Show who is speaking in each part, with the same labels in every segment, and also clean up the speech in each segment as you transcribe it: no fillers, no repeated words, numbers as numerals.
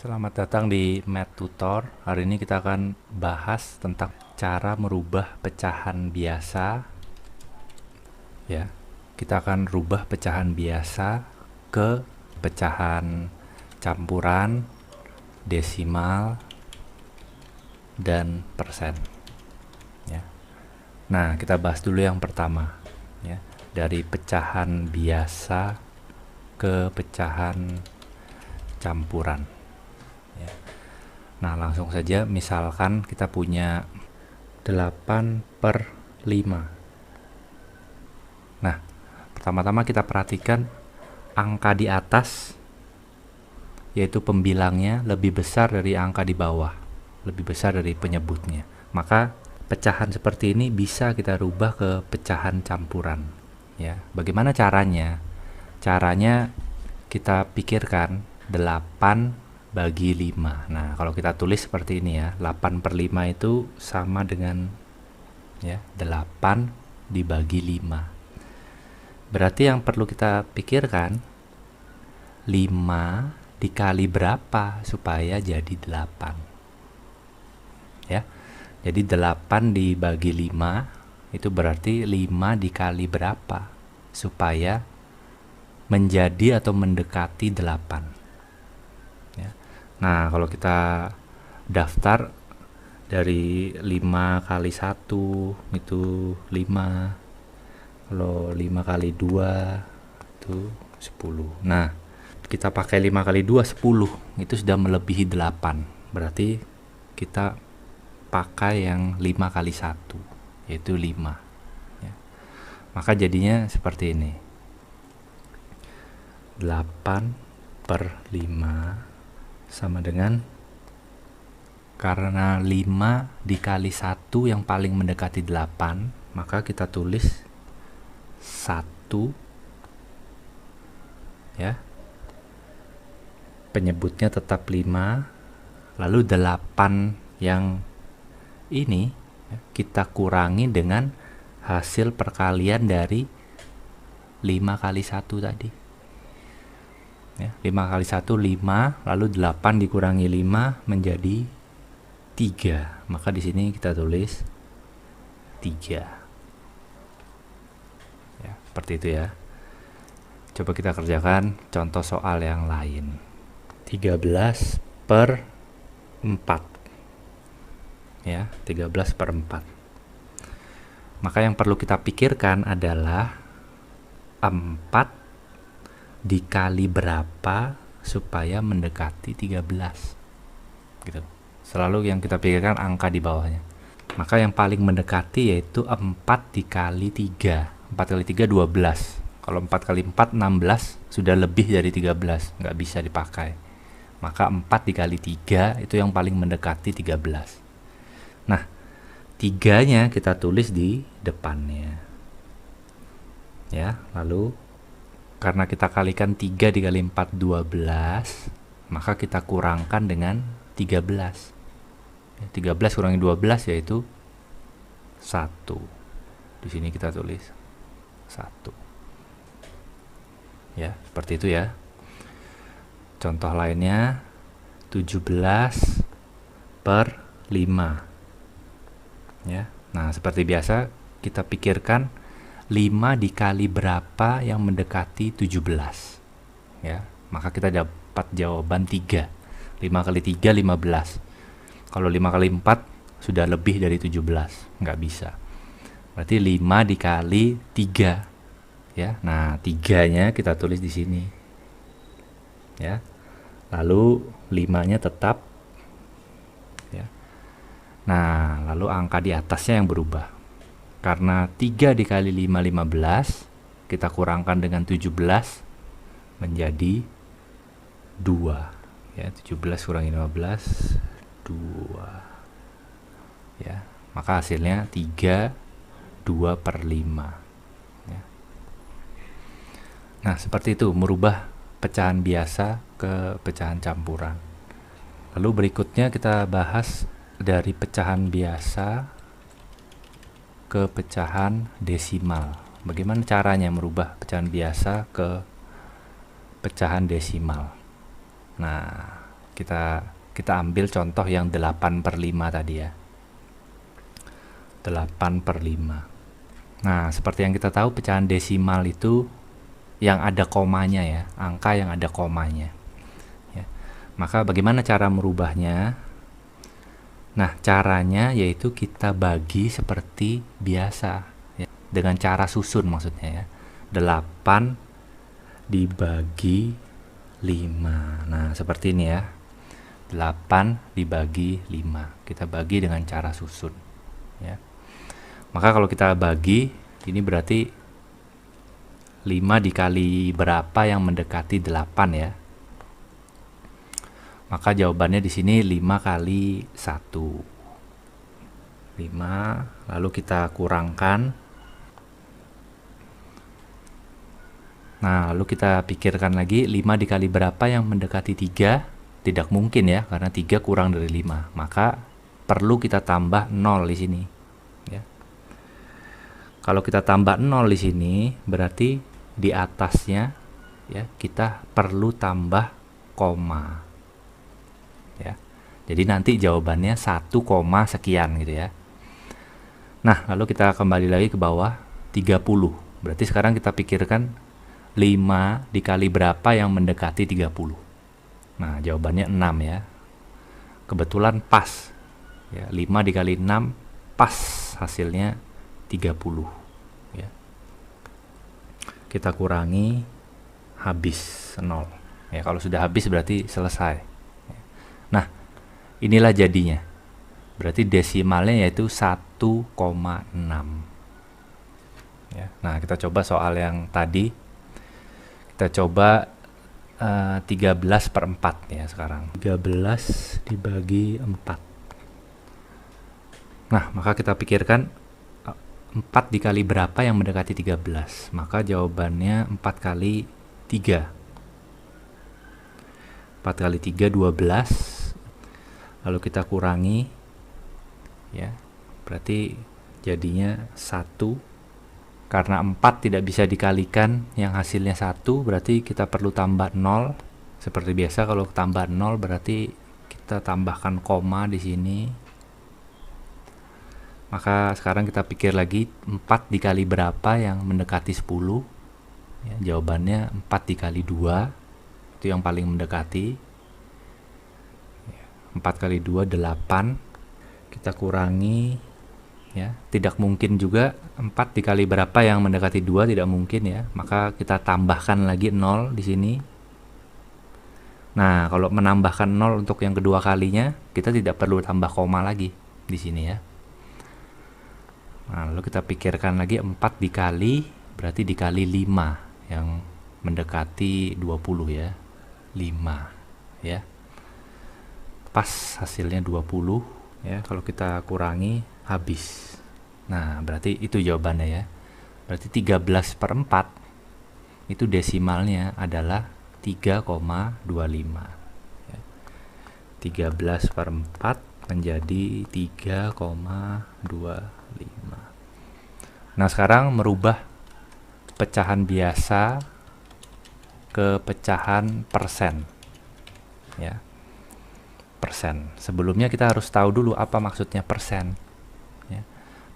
Speaker 1: Selamat datang di Math Tutor. Hari ini kita akan bahas tentang cara merubah pecahan biasa. Ya, kita akan rubah pecahan biasa ke pecahan campuran, desimal, dan persen. Ya. Nah, kita bahas dulu yang pertama. Ya, dari pecahan biasa ke pecahan campuran. Ya. Nah, langsung saja misalkan kita punya 8/5. Nah, pertama-tama kita perhatikan angka di atas, yaitu pembilangnya lebih besar dari angka di bawah, lebih besar dari penyebutnya. Maka pecahan seperti ini bisa kita rubah ke pecahan campuran. Ya, bagaimana caranya? Caranya kita pikirkan 8 bagi 5. Nah, kalau kita tulis seperti ini ya, 8/5 itu sama dengan ya 8 dibagi 5. Berarti yang perlu kita pikirkan 5 dikali berapa supaya jadi 8. Ya. Jadi 8 dibagi 5 itu berarti 5 dikali berapa supaya menjadi atau mendekati 8. Ya. Nah, kalau kita daftar dari 5 kali 1 itu 5. Kalau 5 kali 2 itu 10. Nah, kita pakai 5 kali 2 10. Itu sudah melebihi 8. Berarti kita pakai yang 5 kali 1 yaitu 5. Ya. Maka jadinya seperti ini. 8/5 sama dengan, karena 5 dikali 1 yang paling mendekati 8, maka kita tulis 1 ya. Penyebutnya tetap 5, lalu 8 yang ini ya, kita kurangi dengan hasil perkalian dari 5 kali 1 tadi. Ya, 5 kali 1 5, lalu 8 dikurangi 5 menjadi 3. Maka di sini kita tulis 3. Ya, seperti itu ya. Coba kita kerjakan contoh soal yang lain. 13/4. Ya, 13/4. Maka yang perlu kita pikirkan adalah 4 dikali berapa supaya mendekati 13 gitu. Selalu yang kita pikirkan angka di bawahnya. Maka yang paling mendekati yaitu 4 dikali 3. 4 kali 3 12. Kalau 4 kali 4 16, sudah lebih dari 13, nggak bisa dipakai. Maka 4 dikali 3 itu yang paling mendekati 13. Nah, 3-nya kita tulis di depannya. Ya, lalu karena kita kalikan 3 dikali 4 12, maka kita kurangkan dengan 13. 13 kurangi 12 yaitu 1. Di sini kita tulis 1. Ya, seperti itu ya. Contoh lainnya 17/5. Ya. Nah, seperti biasa kita pikirkan 5 dikali berapa yang mendekati 17. Ya, maka kita dapat jawaban 3. 5 kali 3 15. Kalau 5 kali 4 sudah lebih dari 17, nggak bisa. Berarti 5 dikali 3. Ya, nah 3-nya kita tulis di sini. Ya. Lalu 5-nya tetap. Ya. Nah, lalu angka di atasnya yang berubah. Karena 3 dikali 5 15, kita kurangkan dengan 17 menjadi 2. Ya, 17 kurangi 15 2. Ya, maka hasilnya 3 2/5. Ya. Nah, seperti itu merubah pecahan biasa ke pecahan campuran. Lalu berikutnya kita bahas dari pecahan biasa ke pecahan desimal. Bagaimana caranya merubah pecahan biasa ke pecahan desimal? Nah, Kita ambil contoh yang 8/5 tadi ya. 8/5. Nah, seperti yang kita tahu pecahan desimal itu yang ada komanya ya, angka yang ada komanya. Ya. Maka bagaimana cara merubahnya? Nah, caranya yaitu kita bagi seperti biasa ya, dengan cara susun maksudnya ya. 8 dibagi 5. Nah, seperti ini ya. 8 dibagi 5. Kita bagi dengan cara susun ya. Maka kalau kita bagi, ini berarti 5 dikali berapa yang mendekati 8 ya. Maka jawabannya di sini 5 kali 1. 5, lalu kita kurangkan. Nah, lalu kita pikirkan lagi, 5 dikali berapa yang mendekati 3? Tidak mungkin ya, karena 3 kurang dari 5. Maka perlu kita tambah 0 di sini. Ya. Kalau kita tambah 0 di sini, berarti di atasnya ya kita perlu tambah koma. Ya. Jadi nanti jawabannya 1, sekian gitu ya. Nah, lalu kita kembali lagi ke bawah 30. Berarti sekarang kita pikirkan 5 dikali berapa yang mendekati 30. Nah, jawabannya 6 ya. Kebetulan pas. Ya, 5 dikali 6 pas hasilnya 30 ya. Kita kurangi, habis 0 ya. Kalau sudah habis berarti selesai. Nah, inilah jadinya. Berarti desimalnya yaitu 1,6 ya. Nah, kita coba soal yang tadi. Kita coba 13/4 ya sekarang. 13 dibagi 4. Nah, maka kita pikirkan 4 dikali berapa yang mendekati 13? Maka jawabannya 4 kali 3. 4 kali 3, 12. Lalu kita kurangi. Ya, berarti jadinya 1. Karena 4 tidak bisa dikalikan yang hasilnya 1, berarti kita perlu tambah 0. Seperti biasa kalau tambah 0 berarti kita tambahkan koma di sini. Maka sekarang kita pikir lagi 4 dikali berapa yang mendekati 10? Ya, jawabannya 4 dikali 2. Itu yang paling mendekati. 4 kali 2, 8. Kita kurangi. Ya, tidak mungkin juga 4 dikali berapa yang mendekati 2, tidak mungkin ya. Maka kita tambahkan lagi 0 di sini. Nah, kalau menambahkan 0 untuk yang kedua kalinya, kita tidak perlu tambah koma lagi di sini ya. Nah, lalu kita pikirkan lagi 4 dikali, berarti dikali 5 yang mendekati 20 ya. 5 ya. Pas hasilnya 20 ya. Kalau kita kurangi, habis. Nah, berarti itu jawabannya ya. Berarti 13/4 itu desimalnya adalah 3,25 ya. 13/4 menjadi 3,25. Nah, sekarang merubah pecahan biasa ke pecahan persen ya. Persen. Sebelumnya kita harus tahu dulu apa maksudnya persen ya.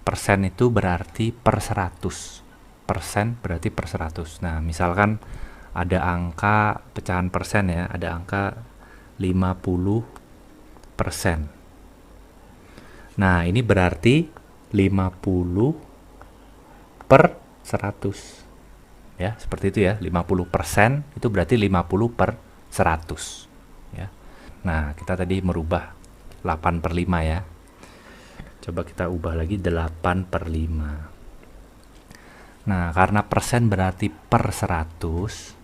Speaker 1: Persen itu berarti per 100. Persen berarti per 100. Nah, misalkan ada angka pecahan persen ya, ada angka 50%. Nah, ini berarti 50 per 100 ya, seperti itu ya. 50% itu berarti 50 per 100 ya. Nah, kita tadi merubah 8/5 ya. Coba kita ubah lagi 8/5. Nah, karena persen berarti per 100,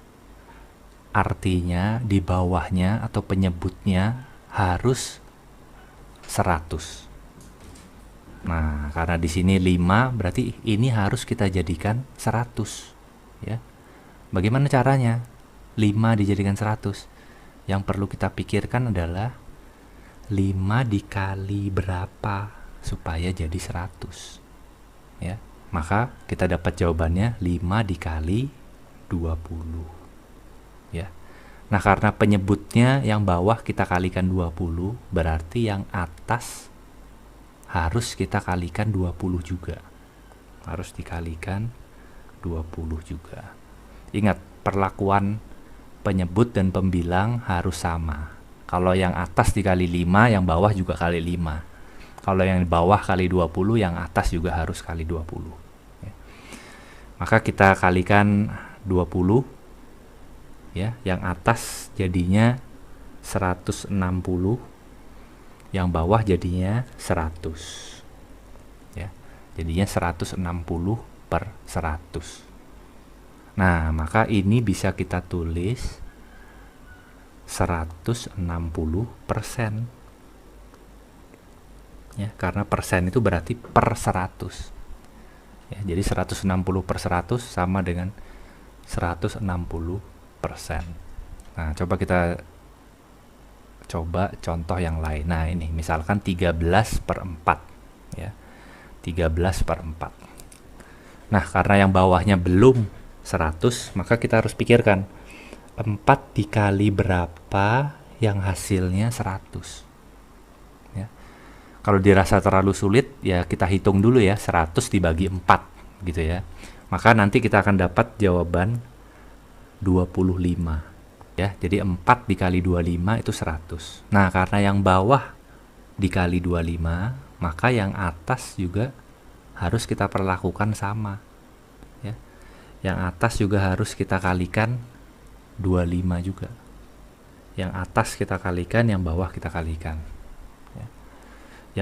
Speaker 1: artinya di bawahnya atau penyebutnya harus 100. Nah, karena di sini 5, berarti ini harus kita jadikan 100 ya. Bagaimana caranya 5 dijadikan 100? Yang perlu kita pikirkan adalah 5 dikali berapa supaya jadi 100 ya. Maka kita dapat jawabannya 5 dikali 20 ya. Nah, karena penyebutnya yang bawah kita kalikan 20, berarti yang atas harus kita kalikan 20 juga. Harus dikalikan 20 juga. Ingat, perlakuan penyebut dan pembilang harus sama. Kalau yang atas dikali 5, yang bawah juga kali 5. Kalau yang bawah kali 20, yang atas juga harus kali 20. Ya. Maka kita kalikan 20. Ya, yang atas jadinya 160, yang bawah jadinya 100. Ya, jadinya 160 per 100. Nah, maka ini bisa kita tulis 160%. Ya, karena persen itu berarti per 100. Ya, jadi 160 per 100 sama dengan 160%. Nah, coba kita contoh yang lain. Nah, ini misalkan 13 per 4. Ya, 13 per 4. Nah, karena yang bawahnya belum 100, maka kita harus pikirkan 4 dikali berapa yang hasilnya 100. Ya. Kalau dirasa terlalu sulit, ya kita hitung dulu ya, 100 dibagi 4 gitu ya. Maka nanti kita akan dapat jawaban 25. Ya, jadi 4 dikali 25 itu 100. Nah, karena yang bawah dikali 25, maka yang atas juga harus kita perlakukan sama. Ya. Yang atas juga harus kita kalikan 25 juga. Yang atas kita kalikan, yang bawah kita kalikan. Ya.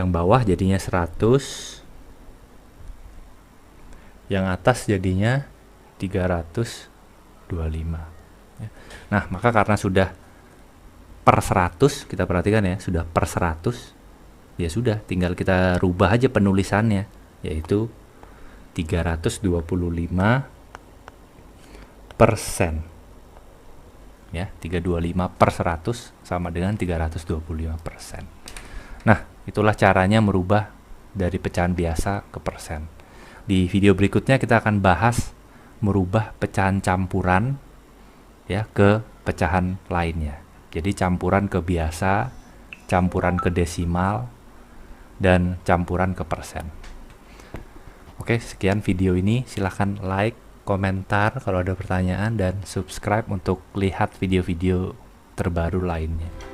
Speaker 1: Yang bawah jadinya 100. Yang atas jadinya 325. Ya. Nah, maka karena sudah per 100, kita perhatikan ya, sudah per 100, ya sudah, tinggal kita rubah aja penulisannya, yaitu 325%. Ya, 325 per 100 sama dengan 325%. Nah, itulah caranya merubah dari pecahan biasa ke persen. Di video berikutnya kita akan bahas merubah pecahan campuran ya ke pecahan lainnya. Jadi campuran ke biasa, campuran ke desimal, dan campuran ke persen. Oke, sekian video ini. Silahkan like, komentar kalau ada pertanyaan, dan subscribe untuk lihat video-video terbaru lainnya.